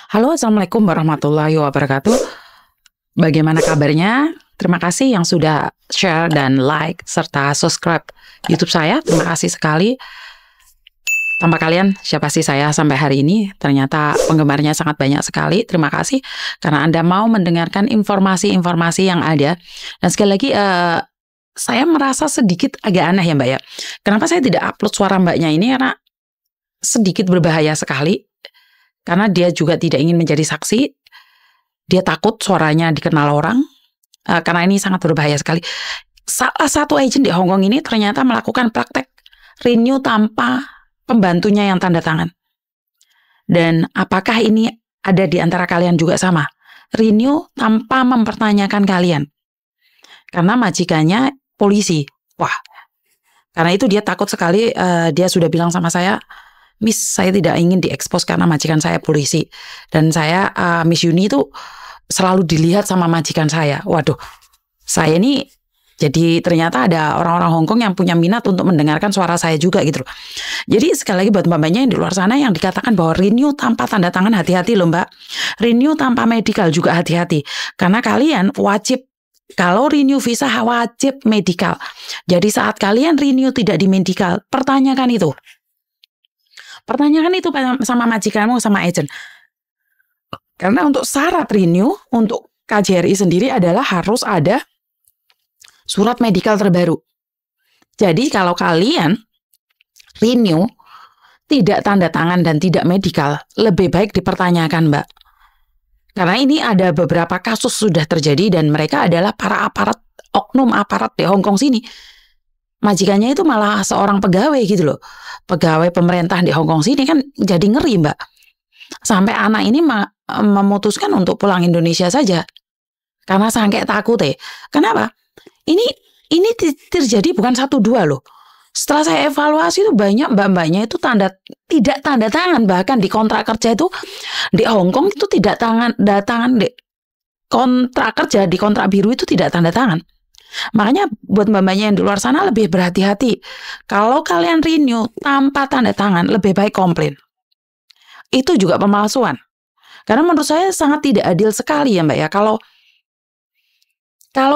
Halo, Assalamualaikum warahmatullahi wabarakatuh. Bagaimana kabarnya? Terima kasih yang sudah share dan like serta subscribe YouTube saya. Terima kasih sekali. Tanpa kalian, siapa sih saya sampai hari ini? Ternyata penggemarnya sangat banyak sekali. Terima kasih karena Anda mau mendengarkan informasi-informasi yang ada. Dan sekali lagi, saya merasa sedikit agak aneh ya Mbak ya. Kenapa saya tidak upload suara Mbaknya ini? Karena sedikit berbahaya sekali. Karena dia juga tidak ingin menjadi saksi. Dia takut suaranya dikenal orang. Karena ini sangat berbahaya sekali. Salah satu agent di Hong Kong ini ternyata melakukan praktek renew tanpa pembantunya yang tanda tangan. Dan apakah ini ada di antara kalian juga sama? Renew tanpa mempertanyakan kalian. Karena majikannya polisi. Wah, karena itu dia takut sekali. Dia sudah bilang sama saya, Miss, saya tidak ingin diekspos karena majikan saya polisi. Dan saya, Miss Yuni itu selalu dilihat sama majikan saya. Waduh, saya ini jadi ternyata ada orang-orang Hong Kong yang punya minat untuk mendengarkan suara saya juga gitu loh. Jadi sekali lagi buat mbak-mbaknya yang di luar sana yang dikatakan bahwa renew tanpa tanda tangan, hati-hati loh mbak. Renew tanpa medical juga hati-hati. Karena kalian wajib, kalau renew visa wajib medical. Jadi saat kalian renew tidak di medical, pertanyakan itu. Pertanyakan itu sama majikanmu, sama agent. Karena untuk syarat renew, untuk KJRI sendiri adalah harus ada surat medical terbaru. Jadi kalau kalian renew, tidak tanda tangan dan tidak medical, lebih baik dipertanyakan Mbak. Karena ini ada beberapa kasus sudah terjadi dan mereka adalah para aparat, oknum aparat di Hong Kong sini. Majikannya itu malah seorang pegawai gitu loh. Pegawai pemerintah di Hong Kong sini kan jadi ngeri Mbak. Sampai anak ini memutuskan untuk pulang Indonesia saja. Karena saking takut Kenapa? Ini terjadi bukan 1-2 loh. Setelah saya evaluasi itu banyak mbak-mbaknya itu tidak tanda tangan. Bahkan di kontrak kerja itu di Hong Kong itu tidak tangan di kontrak kerja, di kontrak biru itu tidak tanda tangan. Makanya buat mbak-mbaknya yang di luar sana lebih berhati-hati. Kalau kalian renew tanpa tanda tangan, lebih baik komplain. Itu juga pemalsuan. Karena menurut saya sangat tidak adil sekali ya mbak ya. Kalau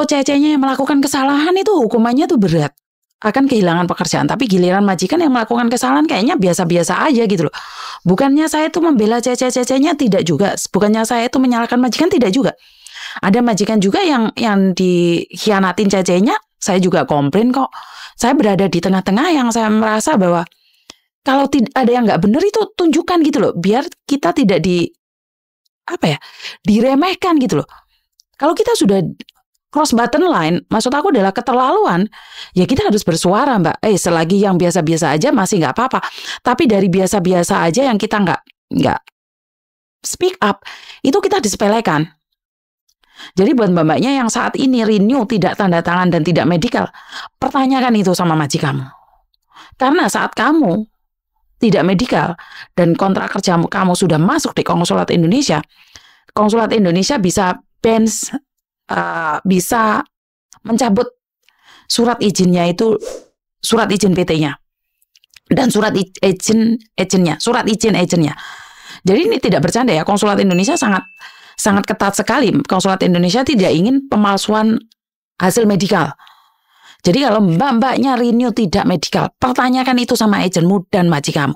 cecenya yang melakukan kesalahan itu hukumannya tuh berat. Akan kehilangan pekerjaan. Tapi giliran majikan yang melakukan kesalahan kayaknya biasa-biasa aja gitu loh. Bukannya saya itu membela cece-cecenya, tidak juga. Bukannya saya itu menyalahkan majikan, tidak juga. Ada majikan juga yang dikhianatin cecenya, saya juga komplain kok. Saya berada di tengah-tengah yang saya merasa bahwa kalau ada yang nggak benar itu tunjukkan gitu loh, biar kita tidak diremehkan gitu loh. Kalau kita sudah cross button line, maksud aku adalah keterlaluan, ya kita harus bersuara mbak. Selagi yang biasa-biasa aja masih nggak apa-apa. Tapi dari biasa-biasa aja yang kita nggak speak up, itu kita disepelekan. Jadi buat mbak-mbaknya yang saat ini renew tidak tanda tangan dan tidak medical, pertanyakan itu sama majikanmu. Karena saat kamu tidak medical dan kontrak kerja kamu sudah masuk di konsulat Indonesia bisa bisa mencabut surat izinnya itu, surat izin PT-nya dan surat izin agentnya. Jadi ini tidak bercanda ya, konsulat Indonesia sangat ketat sekali. Konsulat Indonesia tidak ingin pemalsuan hasil medical. Jadi kalau mbak-mbaknya renew tidak medical, pertanyakan itu sama agentmu dan majikanmu.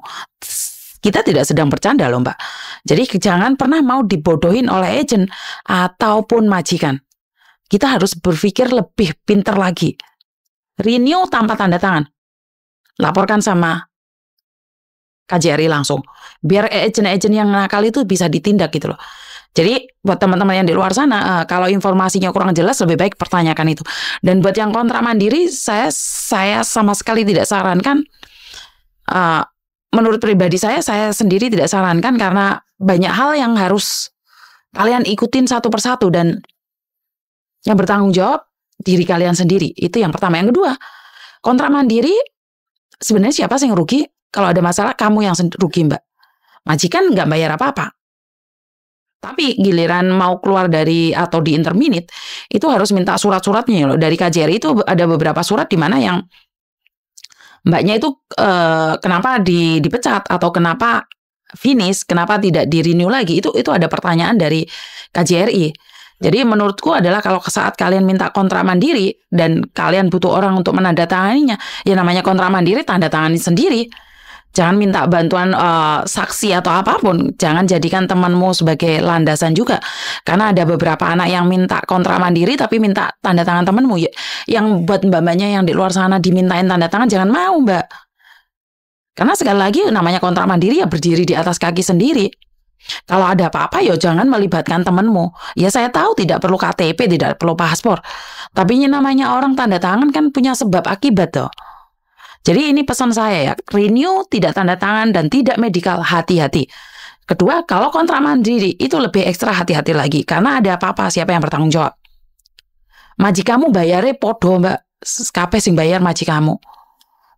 Kita tidak sedang bercanda loh mbak. Jadi jangan pernah mau dibodohin oleh agent ataupun majikan. Kita harus berpikir lebih pintar lagi. Renew tanpa tanda tangan, laporkan sama KJRI langsung. Biar agent-agent yang nakal itu bisa ditindak gitu loh. Jadi buat teman-teman yang di luar sana, kalau informasinya kurang jelas lebih baik pertanyakan itu. Dan buat yang kontrak mandiri, saya sama sekali tidak sarankan. Menurut pribadi saya sendiri tidak sarankan karena banyak hal yang harus kalian ikutin satu persatu dan yang bertanggung jawab diri kalian sendiri. Itu yang pertama. Yang kedua, kontrak mandiri sebenarnya siapa sih yang rugi? Kalau ada masalah kamu yang rugi mbak. Majikan nggak bayar apa-apa. Tapi giliran mau keluar dari atau di interminate itu harus minta surat-suratnya loh. Dari KJRI itu ada beberapa surat di mana yang mbaknya itu kenapa dipecat atau kenapa finish, kenapa tidak di-renew lagi? Itu ada pertanyaan dari KJRI. Jadi menurutku adalah kalau saat kalian minta kontrak mandiri dan kalian butuh orang untuk menandatanganinya, ya namanya kontrak mandiri tanda tangani sendiri. Jangan minta bantuan saksi atau apapun. Jangan jadikan temanmu sebagai landasan juga. Karena ada beberapa anak yang minta kontrak mandiri tapi minta tanda tangan temanmu. Yang buat mbak-mbaknya yang di luar sana dimintain tanda tangan, jangan mau mbak. Karena sekali lagi namanya kontrak mandiri ya berdiri di atas kaki sendiri. Kalau ada apa-apa ya jangan melibatkan temanmu. Ya saya tahu tidak perlu KTP, tidak perlu paspor. Tapi ini namanya orang tanda tangan kan punya sebab akibat toh. Jadi ini pesan saya ya, renew tidak tanda tangan dan tidak medical, hati-hati. Kedua, kalau kontrak mandiri itu lebih ekstra hati-hati lagi. Karena ada apa-apa, siapa yang bertanggung jawab? Majikamu bayarnya podo mbak, kabeh sing bayar majikamu.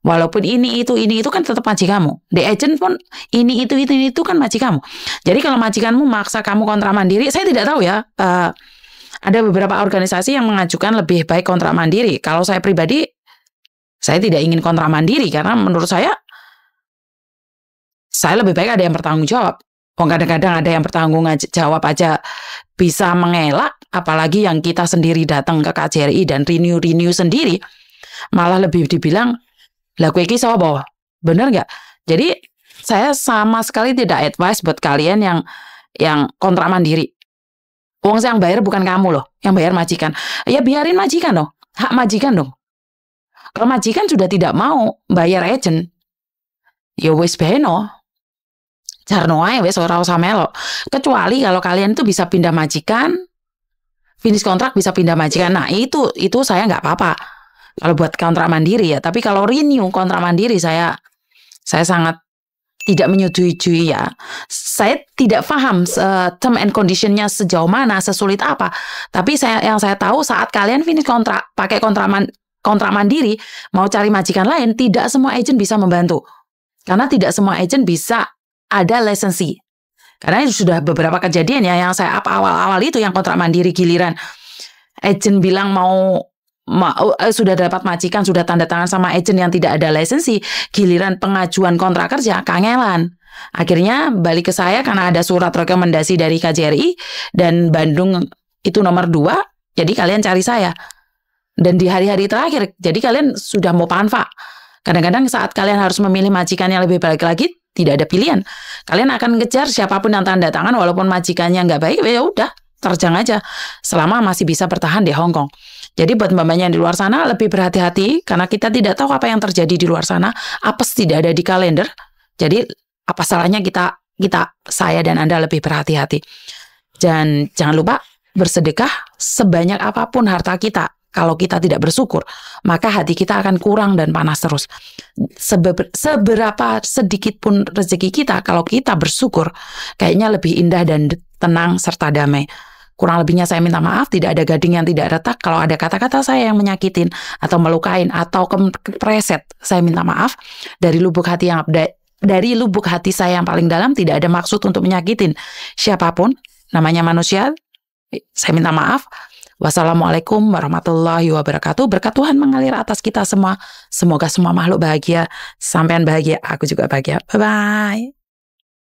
Walaupun ini itu kan tetap majikamu. The agent pun ini itu kan majikamu. Jadi kalau majikanmu maksa kamu kontrak mandiri, saya tidak tahu ya. Ada beberapa organisasi yang mengajukan lebih baik kontrak mandiri. Kalau saya pribadi, saya tidak ingin kontrak mandiri karena menurut saya lebih baik ada yang bertanggung jawab. Kadang-kadang ada yang bertanggung jawab aja bisa mengelak, apalagi yang kita sendiri datang ke KJRI dan renew sendiri, malah lebih dibilang, lah kowe iki sapa? Bener nggak? Jadi saya sama sekali tidak advice buat kalian yang kontrak mandiri. Uang yang bayar bukan kamu loh, yang bayar majikan. Ya biarin majikan loh, hak majikan dong. Kalau majikan sudah tidak mau bayar agent, ya wis beno. Jarno ae wis ora usah melo. Kecuali kalau kalian itu bisa pindah majikan, finish kontrak bisa pindah majikan. Nah, itu saya nggak apa-apa. Kalau buat kontrak mandiri ya, tapi kalau renew kontrak mandiri saya sangat tidak menyetujui ya. Saya tidak paham term and condition-nya sejauh mana, sesulit apa. Tapi yang saya tahu saat kalian finish kontrak pakai kontrak mandiri, mau cari majikan lain, tidak semua agent bisa membantu. Karena tidak semua agent bisa ada lisensi. Karena itu sudah beberapa kejadian ya, yang saya awal-awal itu yang kontrak mandiri giliran. Agent bilang sudah dapat majikan, sudah tanda tangan sama agent yang tidak ada lisensi, giliran pengajuan kontrak kerja, kangelan. Akhirnya balik ke saya karena ada surat rekomendasi dari KJRI dan Bandung itu nomor 2, jadi kalian cari saya. Dan di hari-hari terakhir, jadi kalian sudah mau panfa. Kadang-kadang saat kalian harus memilih majikan yang lebih baik lagi, tidak ada pilihan. Kalian akan ngejar siapapun yang tanda tangan, walaupun majikannya nggak baik, ya udah, terjang aja. Selama masih bisa bertahan di Hong Kong. Jadi buat mbak-mbaknya yang di luar sana, lebih berhati-hati, karena kita tidak tahu apa yang terjadi di luar sana. Apes tidak ada di kalender. Jadi, apa salahnya saya dan Anda lebih berhati-hati. Dan jangan lupa, bersedekah sebanyak apapun harta kita. Kalau kita tidak bersyukur, maka hati kita akan kurang dan panas terus. Seberapa sedikit pun rezeki kita, kalau kita bersyukur, kayaknya lebih indah dan tenang serta damai. Kurang lebihnya saya minta maaf, tidak ada gading yang tidak retak. Kalau ada kata-kata saya yang menyakitin, atau melukain, atau kepreset, saya minta maaf. Dari lubuk hati saya yang paling dalam, tidak ada maksud untuk menyakitin siapapun, namanya manusia. Saya minta maaf. Wassalamualaikum warahmatullahi wabarakatuh. Berkat Tuhan mengalir atas kita semua. Semoga semua makhluk bahagia. Sampean bahagia, aku juga bahagia. Bye-bye.